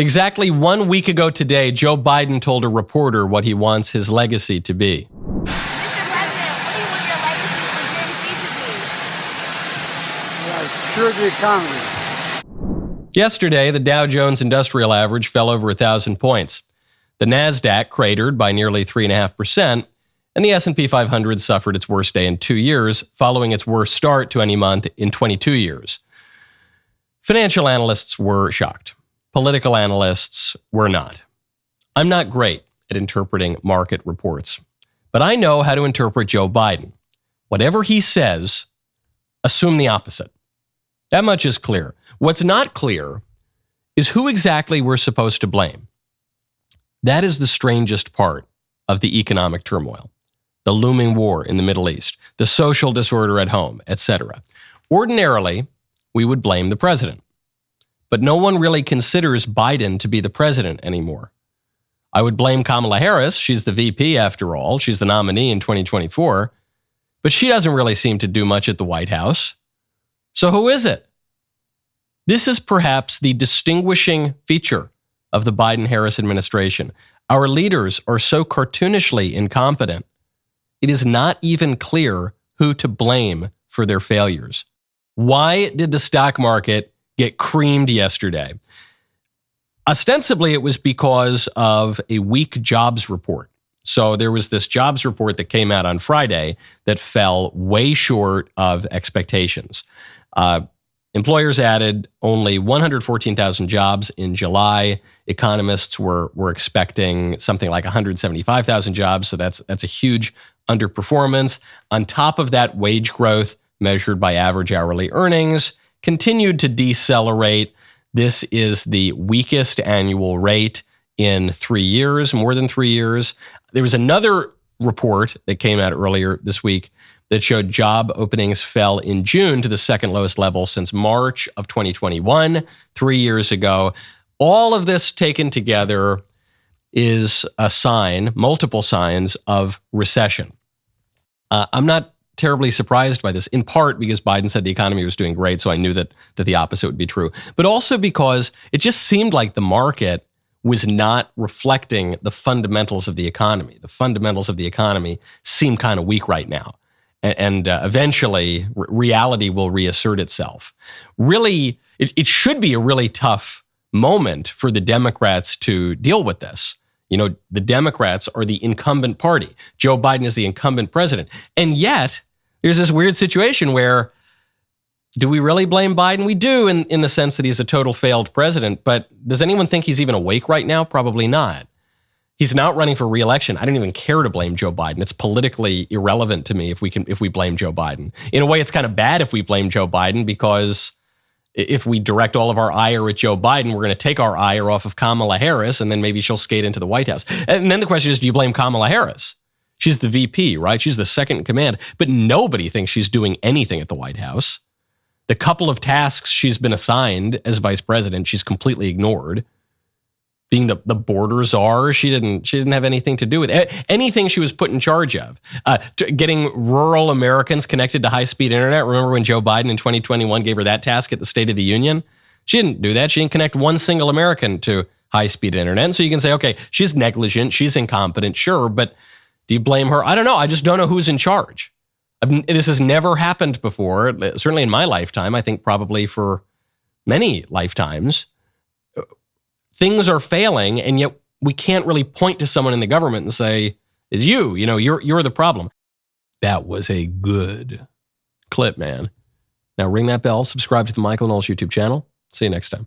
Exactly 1 week ago today, Joe Biden told a reporter what he wants his legacy to be. Mr. President, what do you want your legacy for Gen Z to be? Cure the economy. Yesterday, the Dow Jones Industrial Average fell over 1,000 points. The NASDAQ cratered by nearly 3.5%, and the S&P 500 suffered its worst day in 2 years, following its worst start to any month in 22 years. Financial analysts were shocked. Political analysts were not. I'm not great at interpreting market reports, but I know how to interpret Joe Biden. Whatever he says, assume the opposite. That much is clear. What's not clear is who exactly we're supposed to blame. That is the strangest part of the economic turmoil, the looming war in the Middle East, the social disorder at home, etc. Ordinarily, we would blame the president. But no one really considers Biden to be the president anymore. I would blame Kamala Harris. She's the VP after all. She's the nominee in 2024. But she doesn't really seem to do much at the White House. So who is it? This is perhaps the distinguishing feature of the Biden-Harris administration. Our leaders are so cartoonishly incompetent. It is not even clear who to blame for their failures. Why did the stock market get creamed yesterday? Ostensibly, it was because of a weak jobs report. So there was this jobs report that came out on Friday that fell way short of expectations. Employers added only 114,000 jobs in July. Economists were expecting something like 175,000 jobs. So that's a huge underperformance. On top of that, wage growth measured by average hourly earnings continued to decelerate. This is the weakest annual rate in 3 years, more than 3 years. There was another report that came out earlier this week that showed job openings fell in June to the second lowest level since March of 2021, 3 years ago. All of this taken together is a sign, multiple signs of recession. I'm not terribly surprised by this, in part because Biden said the economy was doing great, so I knew that the opposite would be true, but also because it just seemed like the market was not reflecting the fundamentals of the economy. The fundamentals of the economy seem kind of weak right now, and eventually reality will reassert itself. Really, it should be a really tough moment for the Democrats to deal with this. You know, the Democrats are the incumbent party. Joe Biden is the incumbent president, and yet there's this weird situation where, do we really blame Biden? We do in the sense that he's a total failed president, but does anyone think he's even awake right now? Probably not. He's not running for re-election. I don't even care to blame Joe Biden. It's politically irrelevant to me if we blame Joe Biden. In a way, it's kind of bad if we blame Joe Biden, because if we direct all of our ire at Joe Biden, we're going to take our ire off of Kamala Harris, and then maybe she'll skate into the White House. And then the question is, do you blame Kamala Harris? She's the VP, right? She's the second in command, but nobody thinks she's doing anything at the White House. The couple of tasks she's been assigned as vice president, she's completely ignored. Being the border czar, she didn't have anything to do with it. Anything she was put in charge of. Getting rural Americans connected to high-speed internet. Remember when Joe Biden in 2021 gave her that task at the State of the Union? She didn't do that. She didn't connect one single American to high-speed internet. And so you can say, okay, she's negligent, she's incompetent, sure, but do you blame her? I don't know. I just don't know who's in charge. This has never happened before, certainly in my lifetime. I think probably for many lifetimes. Things are failing, and yet we can't really point to someone in the government and say, it's you. You know, you're the problem. That was a good clip, man. Now ring that bell, subscribe to the Michael Knowles YouTube channel. See you next time.